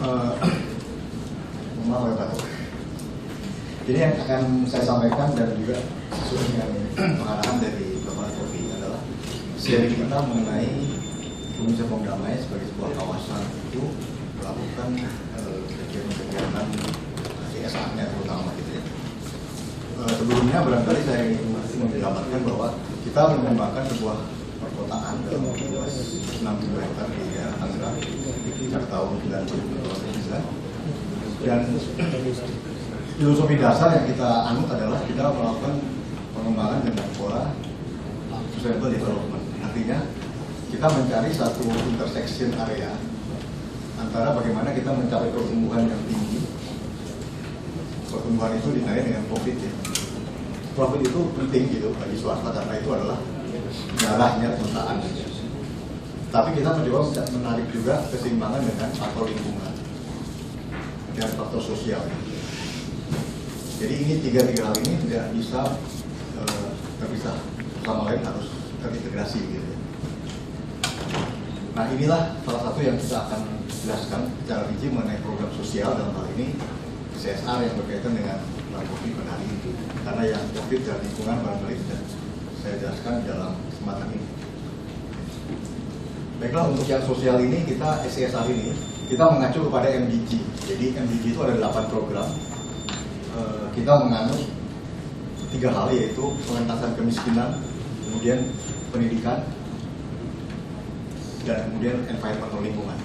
Maaf ya Pak. Jadi yang akan saya sampaikan dan juga sesuai dengan pengarahan dari Bapak Kofi adalah sharing kita mengenai Indonesia Pom Damai sebagai sebuah kawasan itu melakukan kegiatan-kegiatan CSR-nya terutama gitu ya. Sebelumnya barangkali saya ingin menggambarkan bahwa kita mengembangkan sebuah perkotaan dalam luas 6.000 hektar di daerah Tangerang sejak tahun 1999 dan filosofi dasar yang kita anut adalah kita melakukan pengembangan dengan pola sustainable development. Artinya kita mencari satu intersection area antara bagaimana kita mencapai pertumbuhan yang tinggi. Pertumbuhan itu ditandai dengan profit ya. Profit itu penting gitu bagi swasta karena itu adalah darahnya perusahaan. Tapi kita mencoba menarik juga keseimbangan dengan faktor lingkungan dan faktor sosial. Jadi ini tiga hal ini tidak bisa terpisah, sama lain harus terintegrasi gitu. Nah inilah salah satu yang kita akan jelaskan secara rinci mengenai program sosial dalam hal ini CSR yang berkaitan dengan COVID pada hari ini. Karena yang COVID dan lingkungan barangkali tidak saya jelaskan dalam kesempatan ini. Baiklah, untuk yang sosial ini kita CSR ini kita mengacu kepada MDG. Jadi MDG itu ada 8 program. Kita menganut 3 hal, yaitu pengentasan kemiskinan, kemudian pendidikan, dan kemudian environmental lingkungan.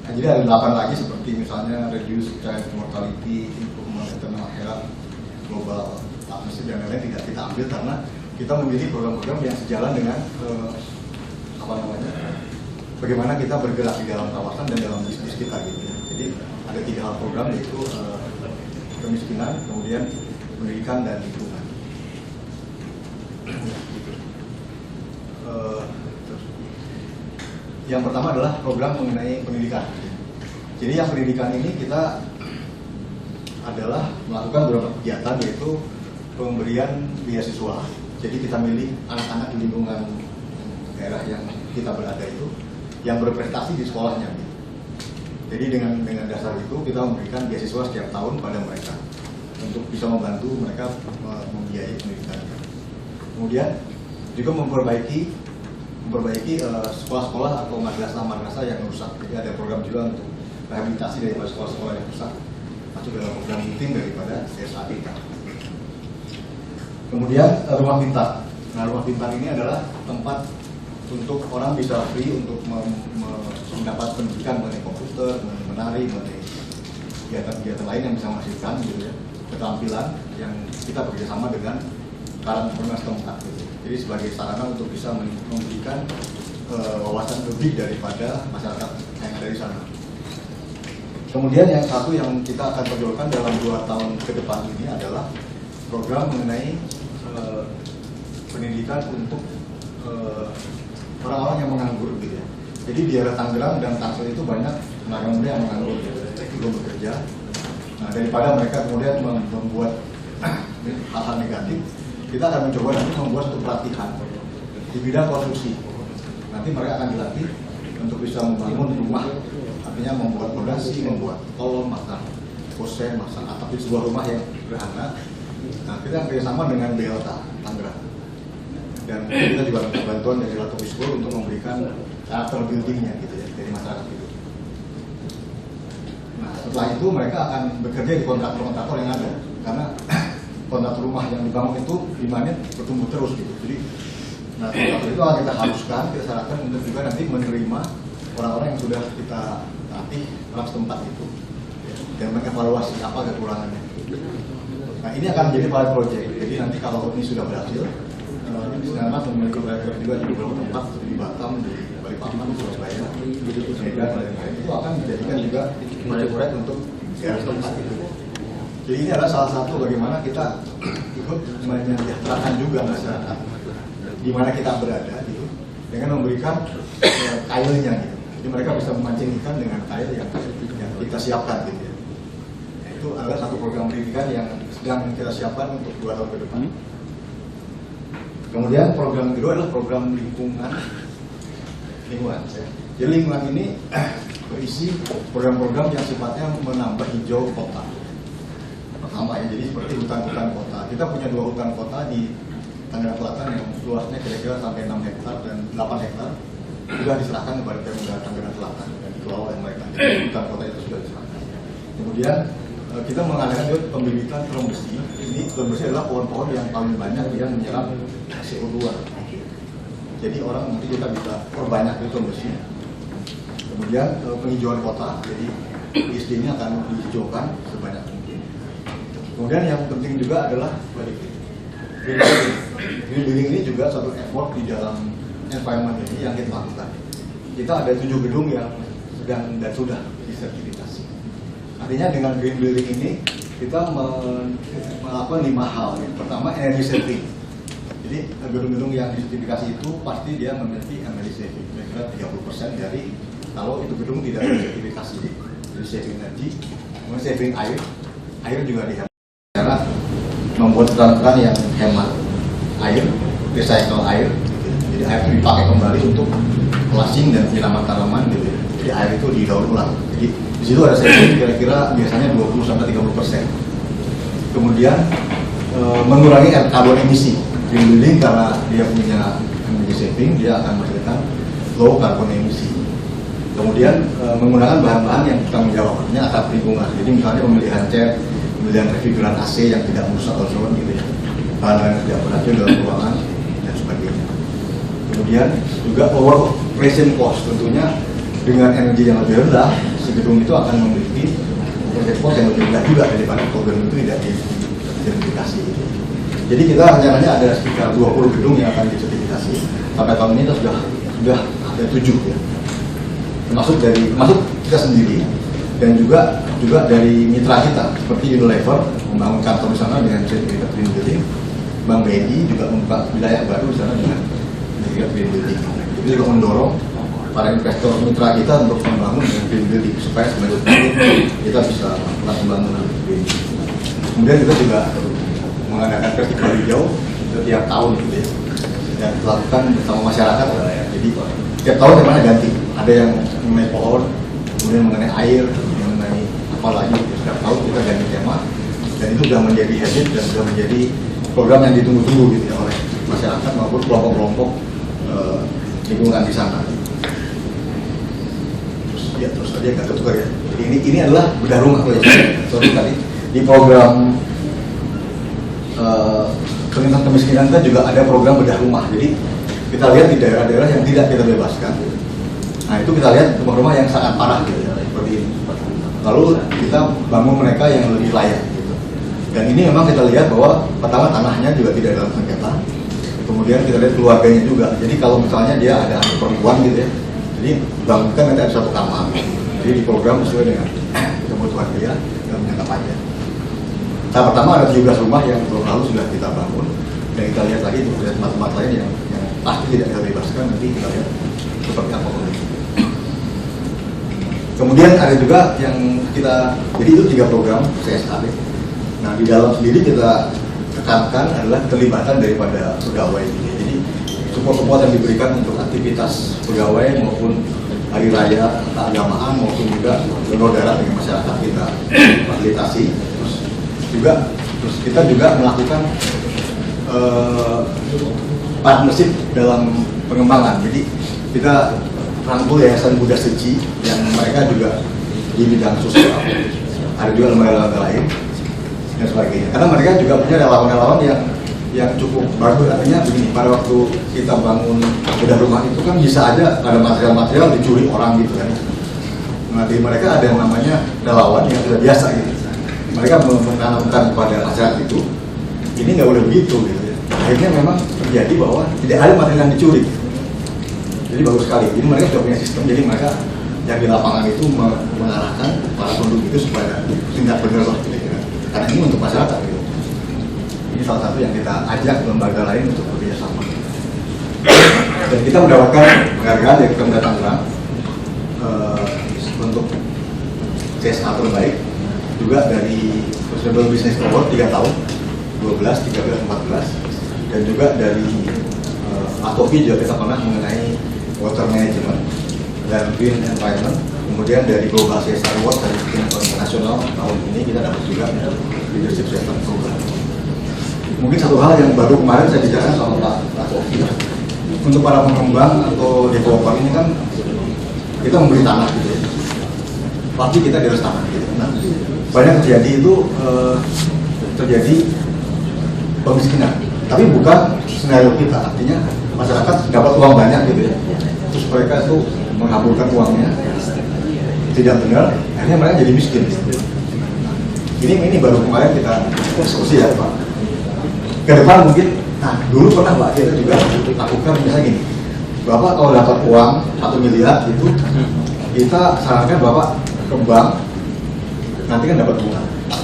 Nah, jadi ada 8 lagi seperti misalnya reduce child mortality, improvement maternal health, global partnership dan lain-lain tidak kita ambil karena kita memilih program-program yang sejalan dengan bagaimana kita bergerak di dalam kawasan dan dalam bisnis kita gitu ya. Jadi ada 3 hal program, yaitu kemiskinan, kemudian pendidikan dan lingkungan. Yang pertama adalah program mengenai pendidikan. Jadi yang pendidikan ini kita adalah melakukan beberapa kegiatan, yaitu pemberian beasiswa. Jadi kita milih anak-anak di lingkungan daerah yang kita berada itu yang berprestasi di sekolahnya. Jadi dengan dasar itu kita memberikan beasiswa setiap tahun pada mereka untuk bisa membantu mereka membiayai pendidikan. Kemudian juga memperbaiki sekolah-sekolah atau madrasah yang rusak. Jadi ada program juga untuk rehabilitasi daripada sekolah-sekolah yang rusak, masuk dalam program rutin daripada CSR kita. Kemudian rumah pintar. Nah, rumah pintar ini adalah tempat untuk orang bisa free untuk mendapat pendidikan mengenai komputer, menari, mengenai kegiatan-kegiatan lain yang bisa menghasilkan gitu ya, keterampilan yang kita bekerjasama dengan karantina setempat gitu. Jadi sebagai sarana untuk bisa memberikan wawasan lebih daripada masyarakat yang ada di sana. Kemudian yang satu yang kita akan perjuangkan dalam 2 tahun ke depan ini adalah program mengenai pendidikan untuk orang-orang yang menganggur gitu ya. Jadi di daerah Tangerang dan Tangsel itu banyak tenaga muda yang menganggur, belum bekerja. Nah, daripada mereka kemudian membuat hal-hal negatif, kita akan mencoba nanti membuat satu pelatihan di bidang konstruksi. Nanti mereka akan dilatih untuk bisa membangun rumah, artinya membuat fondasi, membuat tol, masang posen, masang atap di sebuah rumah yang sederhana. Nah, kita kerjasama dengan BLTA Tangerang. Dan kita juga minta bantuan dari Latopi School untuk memberikan karakter buildingnya gitu ya, dari masyarakat itu. Nah, setelah itu mereka akan bekerja di kontraktor-kontraktor yang ada, karena kontraktor rumah yang dibangun itu demandnya bertumbuh terus gitu. Jadi, nah kontraktor itu akan kita haruskan, kita syaratkan untuk juga nanti menerima orang-orang yang sudah kita latih orang setempat itu dan mengevaluasi apa kekurangannya. Nah, ini akan menjadi pilot project. Jadi nanti kalau ini sudah berhasil, Sinarmas memiliki proyek juga di beberapa tempat di Batam, di Balikpapan, di Surabaya, Medan, dan lain-lain. Itu akan dijadikan juga proyek-proyek untuk daerah tempat itu. Jadi ini adalah salah satu bagaimana kita ikut menyejahterakan juga masyarakat di mana kita berada gitu, dengan memberikan kailnya gitu. Jadi mereka bisa memancing ikan dengan kail yang kita siapkan gitu ya. Itu adalah satu program pendidikan yang sedang kita siapkan untuk 2 tahun ke depan. Kemudian program kedua adalah program lingkungan. Jadi lingkungan ini berisi program-program yang sifatnya menambah hijau kota. Pertama ya, jadi seperti hutan-hutan kota. Kita punya 2 hutan kota di Tangerang Selatan yang luasnya kira-kira sampai 6 hektar dan 8 hektar sudah diserahkan kepada Pemda Tangerang Selatan dan dikelola oleh mereka. Jadi hutan kota itu sudah diserahkan. Kemudian kita mengadakan juga pembibitan terumbu besi. Ini terumbu besi adalah pohon-pohon yang paling banyak yang menyerap CO2. Jadi orang nanti kita bisa perbanyak itu terumbu besi. Kemudian penghijauan kota, jadi SD ini akan dihijaukan sebanyak mungkin. Kemudian yang penting juga adalah green building. Green building ini juga satu effort di dalam environment ini yang kita lakukan. Kita ada 7 gedung yang sedang dan sudah disertifikasi. Artinya dengan green building ini kita melakukan 5 hal. Pertama, energy saving. Jadi gedung-gedung yang disertifikasi itu pasti dia memiliki energy saving, kira-kira 30% dari kalau itu gedung tidak sertifikasi. Jadi saving energi, kemudian saving air juga dihemat. Cara membuat keran-keran yang hemat air, recycle air. Jadi air itu dipakai kembali untuk flushing dan penyiraman tanaman gitu. Jadi air itu didaur ulang. Jadi di situ ada saving kira-kira biasanya 20-30%. Kemudian mengurangi karbon emisi. Green building karena dia punya energy saving, dia akan menghasilkan low carbon emisi. Kemudian menggunakan bahan-bahan yang bertanggung jawab, artinya atap lingkungan. Jadi misalnya pemilihan cat, pemilihan refrigeran AC yang tidak merusak ozon gitu ya. Bahan-bahan yang tidak beracun dalam ruangan dan sebagainya. Kemudian juga lower operation cost, tentunya dengan energi yang lebih rendah, si gedung itu akan memiliki operation cost yang lebih rendah juga daripada program itu tidak disertifikasi. Jadi kita rencananya ada sekitar 20 gedung yang akan disertifikasi. Sampai tahun ini kita sudah ada 7 ya. Termasuk kita sendiri dan juga dari mitra kita seperti Unilever membangun kantor di sana dengan sertifikat green building. Bank BNI juga membuka wilayah baru di sana dengan sertifikat green building. Itu juga mendorong para investor mitra kita untuk membangun dengan green building supaya sebenarnya kita bisa melakukan pembangunan green building. Kemudian kita juga mengadakan festival hijau setiap tahun gitu ya, dan dilakukan bersama masyarakat ya. Jadi setiap tahun temanya ganti, ada yang mengenai pohon, kemudian mengenai air, mengenai apa lagi. Setiap tahun kita ganti tema, dan itu sudah menjadi habit dan sudah menjadi program yang ditunggu-tunggu gitu ya oleh masyarakat maupun kelompok-kelompok lingkungan di sana. Terus tadi agak ketukar ya. Jadi ini adalah bedah rumah sorry tadi di program peningkatan kemiskinan kita juga ada program bedah rumah. Jadi kita lihat di daerah-daerah yang tidak kita bebaskan. Nah itu kita lihat rumah-rumah yang sangat parah gitu ya, seperti ini. Lalu kita bangun mereka yang lebih layak gitu. Dan ini memang kita lihat bahwa pertama tanahnya juga tidak dalam sengketa. Kemudian kita lihat keluarganya juga. Jadi kalau misalnya dia ada anak perempuan gitu ya, jadi bangunkan nanti ada satu kamar. Jadi di program sesuai dengan kebutuhan dia dan jangka panjang. Tahap pertama ada 17 rumah yang tahun lalu sudah kita bangun, dan kita lihat lagi untuk tempat-tempat lain yang pasti tidak kita bebaskan, nanti kita lihat seperti apa kondisi. Kemudian ada juga yang kita, jadi itu 3 program CSR. Nah di dalam sendiri kita tekankan adalah keterlibatan daripada pegawai. Jadi support-support yang diberikan untuk aktivitas pegawai maupun hari raya keagamaan maupun juga donor darah dengan masyarakat kita fasilitasi. Terus kita juga melakukan partnership dalam pengembangan. Jadi kita rangkul Yayasan Buddha Seci yang mereka juga di bidang sosial, ada juga lembaga-lembaga lain dan sebagainya. Karena mereka juga punya relawan-relawan yang cukup bagus. Artinya begini, pada waktu kita bangun bedah rumah itu kan bisa aja ada material-material dicuri orang gitu kan. Nah di mereka ada yang namanya relawan yang sudah biasa gitu. Mereka menanamkan kepada masyarakat itu, ini nggak boleh begitu gitu ya. Akhirnya memang terjadi bahwa tidak ada material yang dicuri. Jadi bagus sekali. Jadi mereka sudah punya sistem. Jadi mereka yang di lapangan itu mengarahkan para penduduk itu supaya tindak benar lah. Gitu. Karena ini untuk masyarakat gitu. Ini salah satu yang kita ajak lembaga lain untuk bekerja sama. Dan kita mendapatkan penghargaan dari Pemda Tangerang untuk CSR terbaik. Juga dari Sustainable Business Award 3 tahun, 12, 13, 14, dan juga dari ATOVI juga kita pernah mengenai water management dan Green Environment. Kemudian dari Global CSR Award dari internasional tahun ini kita dapat juga Leadership CSR Program. Mungkin satu hal yang baru kemarin saya bicarakan sama Pak Sofi, untuk para pengembang atau developer ini kan kita memberi tanah gitu ya, pasti kita harus tanah gitu. Nah, banyak terjadi itu terjadi pemiskinan, tapi bukan skenario kita, artinya masyarakat dapat uang banyak gitu ya, terus mereka itu menghamburkan uangnya tidak benar, akhirnya mereka jadi miskin. Ini baru kemarin kita diskusi ya Pak. Ke depan mungkin, nah dulu pernah Pak kita juga lakukan misalnya gini, Bapak kalau dapat uang 1 miliar itu kita sarankan Bapak ke bank, nanti kan dapat bunga.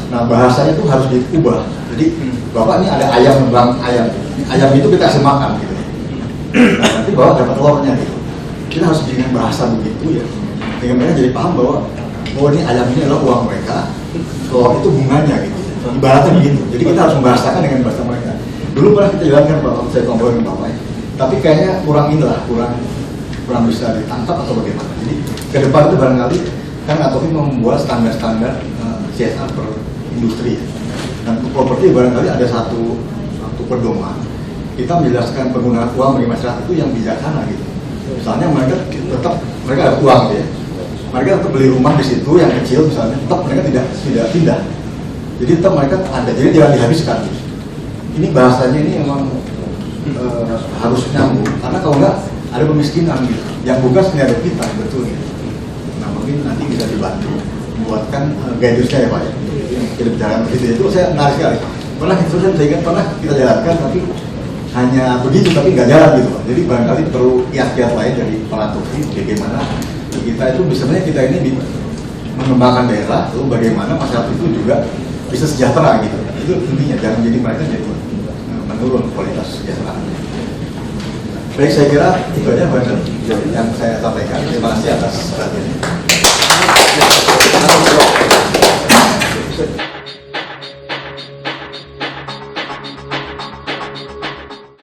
Nah bahasanya itu harus diubah. Jadi Bapak ini ada ayam bank ayam itu kita kasih makan gitu. Nah, nanti Bapak dapat telurnya gitu. Kita harus bikin bahasa begitu ya, sehingga mereka jadi paham bahwa oh ini ayam ini adalah uang mereka, telur itu bunganya gitu. Ibaratnya begitu. Jadi kita harus membahasakan dengan bahasa mereka. Dulu pernah kita jalankan Pak, saya ngobrol dengan Bapak ya. Tapi kayaknya kurang bisa ditangkap atau bagaimana. Jadi ke depan itu barangkali kan Atofi membuat standar-standar CSR per industri. Dan untuk properti barangkali ada satu pedoman. Kita menjelaskan penggunaan uang bagi masyarakat itu yang bijaksana gitu. Misalnya mereka ada uang ya. Mereka tetap beli rumah di situ yang kecil misalnya, tetap mereka tidak pindah. Jadi tetap mereka ada, jadi jangan dihabiskan. Ini bahasanya ini memang harus nyambung, karena kalau enggak ada pemiskinan gitu, yang bukan skenario kita betulnya. Nah mungkin nanti bisa dibantu membuatkan guidance-nya ya Pak ya. Kita bicara begitu itu saya menarik sekali. Pernah itu saya ingat pernah kita jalankan tapi hanya begitu tapi nggak jalan gitu Pak. Jadi barangkali perlu kiat-kiat lain dari para Atofi bagaimana kita itu sebenarnya kita ini mengembangkan daerah, lalu bagaimana masyarakat itu juga bisa sejahtera gitu. Itu intinya, jangan jadi mereka jadi menurun kualitas kesejahteraan. Baik, saya kira itu aja yang saya sampaikan. Terima kasih atas perhatiannya.